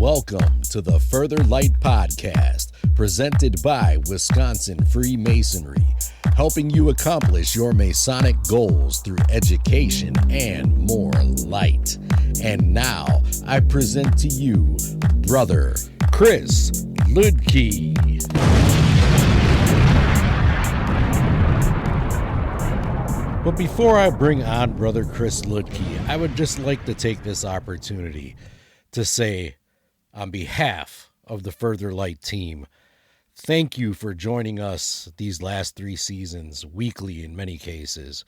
Welcome to the Further Light Podcast, presented by Wisconsin Freemasonry, helping you accomplish your Masonic goals through education and more light. And now, I present to you, Brother Chris Ludke. But before I bring on Brother Chris Ludke, I would just like to take this opportunity to say, on behalf of the Further Light team, thank you for joining us these last 3 seasons, weekly in many cases.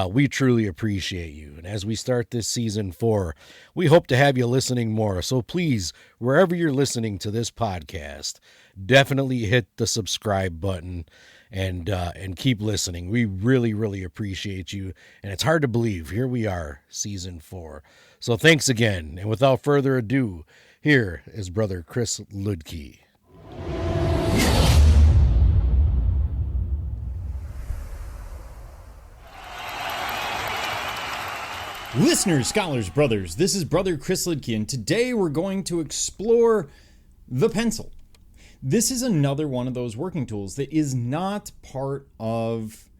We truly appreciate you. And as we start this season 4, we hope to have you listening more. So please, wherever you're listening to this podcast, definitely hit the subscribe button and keep listening. We really, really appreciate you. And it's hard to believe, here we are, season 4. So thanks again. And without further ado, here is Brother Chris Ludke. Listeners, scholars, brothers, this is Brother Chris Ludke, and today we're going to explore the pencil. This is another one of those working tools that is not part of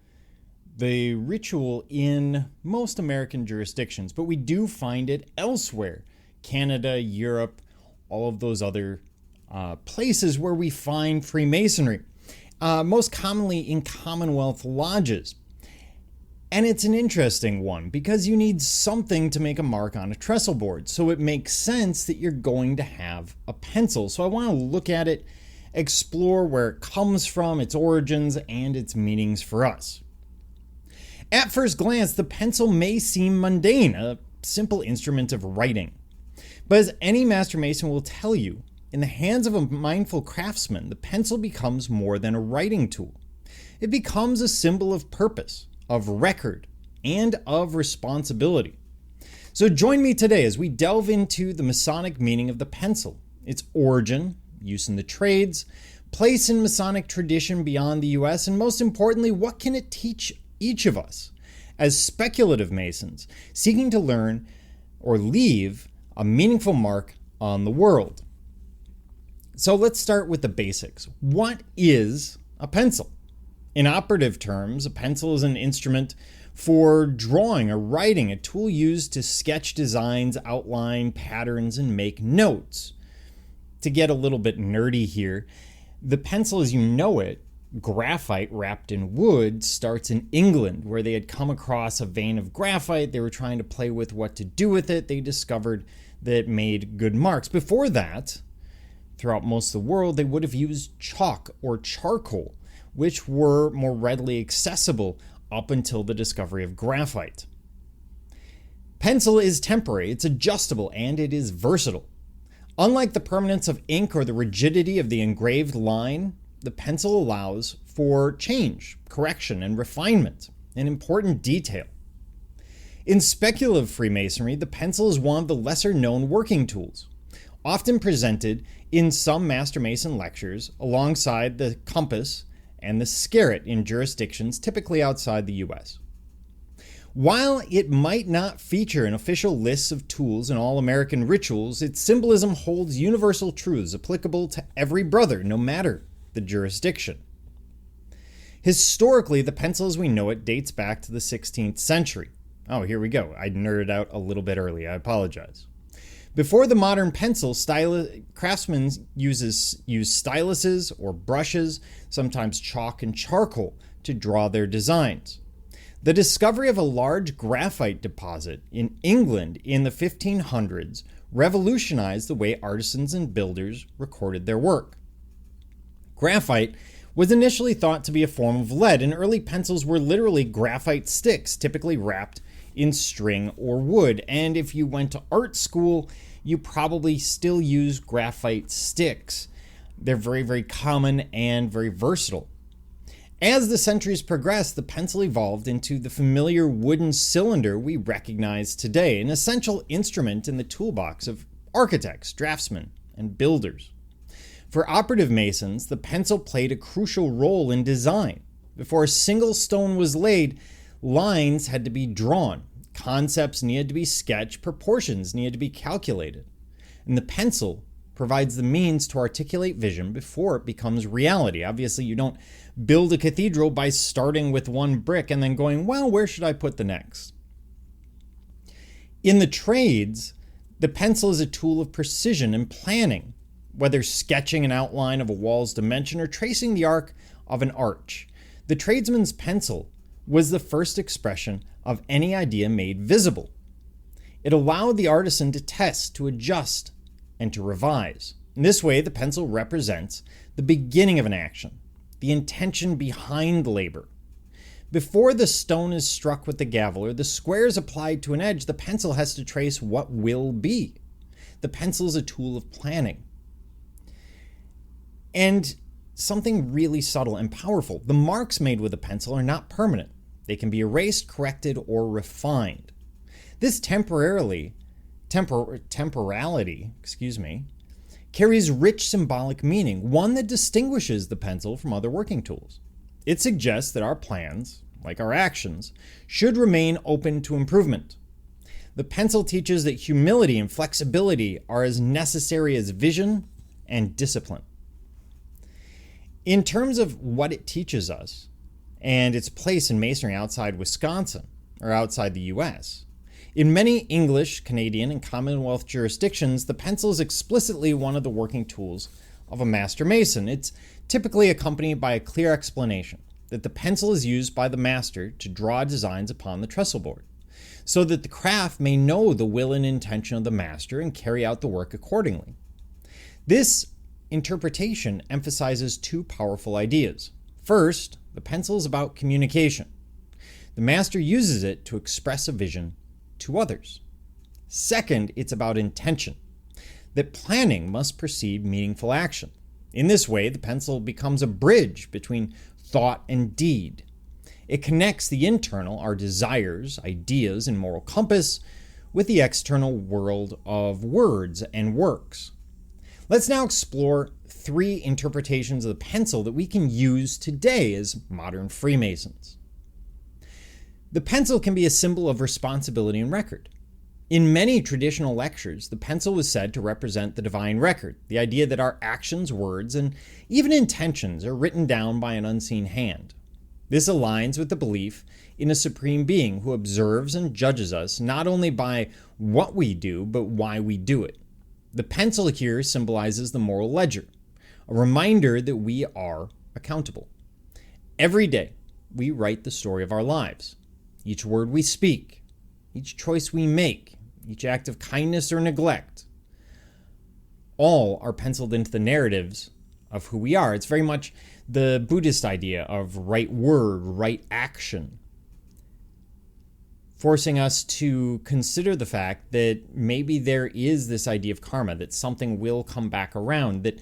the ritual in most American jurisdictions, but we do find it elsewhere. Canada, Europe, all of those other places where we find Freemasonry, most commonly in Commonwealth lodges. And it's an interesting one because you need something to make a mark on a trestle board. So it makes sense that you're going to have a pencil. So I want to look at it, explore where it comes from, its origins, and its meanings for us. At first glance, the pencil may seem mundane, a simple instrument of writing. But as any Master Mason will tell you, in the hands of a mindful craftsman, the pencil becomes more than a writing tool. It becomes a symbol of purpose, of record, and of responsibility. So join me today as we delve into the Masonic meaning of the pencil, its origin, use in the trades, place in Masonic tradition beyond the U.S., and most importantly, what can it teach each of us as speculative Masons seeking to learn or leave a meaningful mark on the world. So let's start with the basics. What is a pencil? In operative terms, a pencil is an instrument for drawing or writing, a tool used to sketch designs, outline patterns, and make notes. To get a little bit nerdy here, the pencil as you know it, graphite wrapped in wood, starts in England, where they had come across a vein of graphite. They were trying to play with what to do with it. They discovered that it made good marks. Before that, throughout most of the world, they would have used chalk or charcoal, which were more readily accessible up until the discovery of graphite. Pencil is temporary, it's adjustable, and it is versatile. Unlike the permanence of ink or the rigidity of the engraved line, the pencil allows for change, correction, and refinement, an important detail. In speculative Freemasonry, the pencil is one of the lesser-known working tools, often presented in some Master Mason lectures alongside the compass and the skerrit in jurisdictions typically outside the U.S. While it might not feature in official lists of tools in all American rituals, its symbolism holds universal truths applicable to every brother, no matter the jurisdiction. Historically, the pencil as we know it dates back to the 16th century. Oh, here we go. I nerded out a little bit early. I apologize. Before the modern pencil, craftsmen use styluses or brushes, sometimes chalk and charcoal, to draw their designs. The discovery of a large graphite deposit in England in the 1500s revolutionized the way artisans and builders recorded their work. Graphite was initially thought to be a form of lead, and early pencils were literally graphite sticks, typically wrapped in string or wood. And if you went to art school, you probably still use graphite sticks. They're very, very common and very versatile. As the centuries progressed, the pencil evolved into the familiar wooden cylinder we recognize today, an essential instrument in the toolbox of architects, draftsmen, and builders. For operative masons, the pencil played a crucial role in design. Before a single stone was laid, lines had to be drawn, concepts needed to be sketched, proportions needed to be calculated. And the pencil provides the means to articulate vision before it becomes reality. Obviously, you don't build a cathedral by starting with one brick and then going, well, where should I put the next? In the trades, the pencil is a tool of precision and planning, whether sketching an outline of a wall's dimension or tracing the arc of an arch. The tradesman's pencil was the first expression of any idea made visible. It allowed the artisan to test, to adjust, and to revise. In this way, the pencil represents the beginning of an action, the intention behind labor. Before the stone is struck with the gavel or the square is applied to an edge, the pencil has to trace what will be. The pencil is a tool of planning. And something really subtle and powerful, the marks made with a pencil are not permanent. They can be erased, corrected, or refined. This temporality, carries rich symbolic meaning, one that distinguishes the pencil from other working tools. It suggests that our plans, like our actions, should remain open to improvement. The pencil teaches that humility and flexibility are as necessary as vision and discipline. In terms of what it teaches us and its place in masonry outside Wisconsin or outside the US, in many English, Canadian, and Commonwealth jurisdictions, the pencil is explicitly one of the working tools of a master mason. It's typically accompanied by a clear explanation that the pencil is used by the master to draw designs upon the trestle board, so that the craft may know the will and intention of the master and carry out the work accordingly. This interpretation emphasizes two powerful ideas. First, the pencil is about communication. The master uses it to express a vision to others. Second, it's about intention, that planning must precede meaningful action. In this way, the pencil becomes a bridge between thought and deed. It connects the internal, our desires, ideas, and moral compass, with the external world of words and works. Let's now explore three interpretations of the pencil that we can use today as modern Freemasons. The pencil can be a symbol of responsibility and record. In many traditional lectures, the pencil was said to represent the divine record, the idea that our actions, words, and even intentions are written down by an unseen hand. This aligns with the belief in a supreme being who observes and judges us not only by what we do, but why we do it. The pencil here symbolizes the moral ledger, a reminder that we are accountable. Every day, we write the story of our lives. Each word we speak, each choice we make, each act of kindness or neglect, all are penciled into the narratives of who we are. It's very much the Buddhist idea of right word, right action, forcing us to consider the fact that maybe there is this idea of karma, that something will come back around, that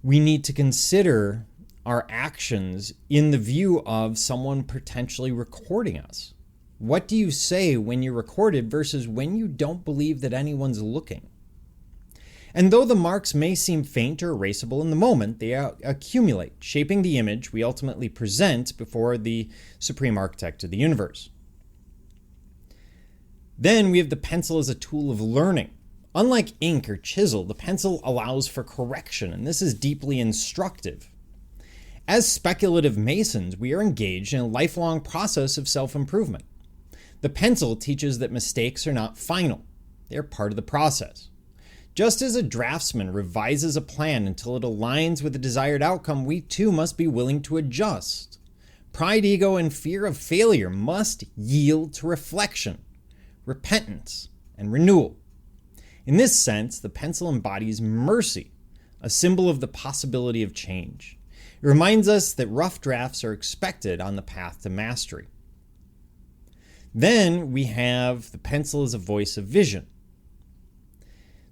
we need to consider our actions in the view of someone potentially recording us. What do you say when you're recorded versus when you don't believe that anyone's looking? And though the marks may seem faint or erasable in the moment, they accumulate, shaping the image we ultimately present before the supreme architect of the universe. Then we have the pencil as a tool of learning. Unlike ink or chisel, the pencil allows for correction, and this is deeply instructive. As speculative masons, we are engaged in a lifelong process of self-improvement. The pencil teaches that mistakes are not final. They are part of the process. Just as a draftsman revises a plan until it aligns with the desired outcome, we too must be willing to adjust. Pride, ego, and fear of failure must yield to reflection, repentance, and renewal. In this sense, the pencil embodies mercy, a symbol of the possibility of change. It reminds us that rough drafts are expected on the path to mastery. Then we have the pencil as a voice of vision.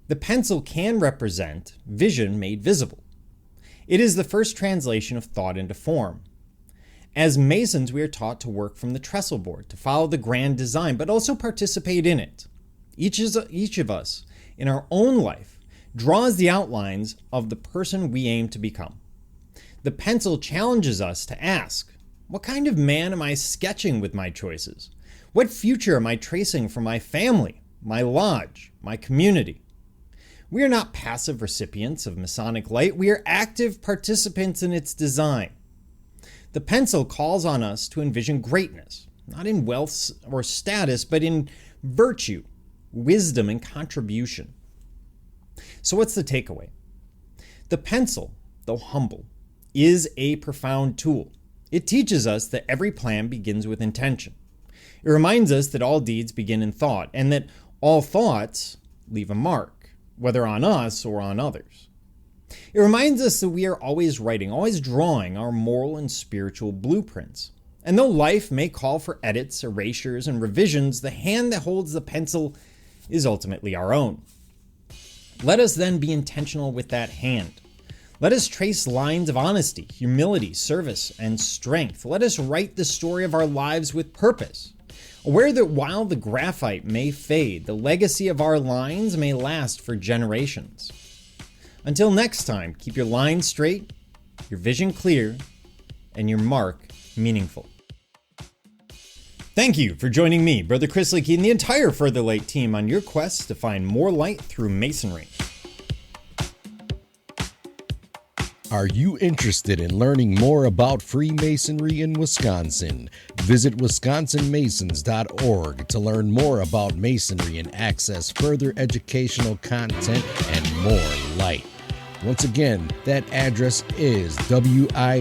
The pencil can represent vision made visible. It is the first translation of thought into form. As masons, we are taught to work from the trestle board, to follow the grand design, but also participate in it. Each of us, in our own life, draws the outlines of the person we aim to become. The pencil challenges us to ask, what kind of man am I sketching with my choices? What future am I tracing for my family, my lodge, my community? We are not passive recipients of Masonic light. We are active participants in its design. The pencil calls on us to envision greatness, not in wealth or status, but in virtue, wisdom, and contribution. So what's the takeaway? The pencil, though humble, is a profound tool. It teaches us that every plan begins with intention. It reminds us that all deeds begin in thought, and that all thoughts leave a mark, whether on us or on others. It reminds us that we are always writing, always drawing our moral and spiritual blueprints. And though life may call for edits, erasures, and revisions, the hand that holds the pencil is ultimately our own. Let us then be intentional with that hand. Let us trace lines of honesty, humility, service, and strength. Let us write the story of our lives with purpose, aware that while the graphite may fade, the legacy of our lines may last for generations. Until next time, keep your lines straight, your vision clear, and your mark meaningful. Thank you for joining me, Brother Chris Liedtke, and the entire Further Light team on your quest to find more light through Masonry. Are you interested in learning more about Freemasonry in Wisconsin? Visit wisconsinmasons.org to learn more about Masonry and access further educational content and more light. Once again, that address is wimasons.org.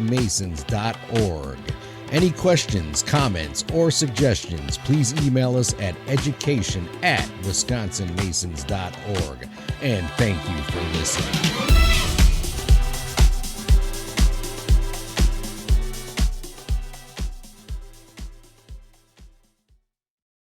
Any questions, comments, or suggestions, please email us at education@wisconsinmasons.org. And thank you for listening.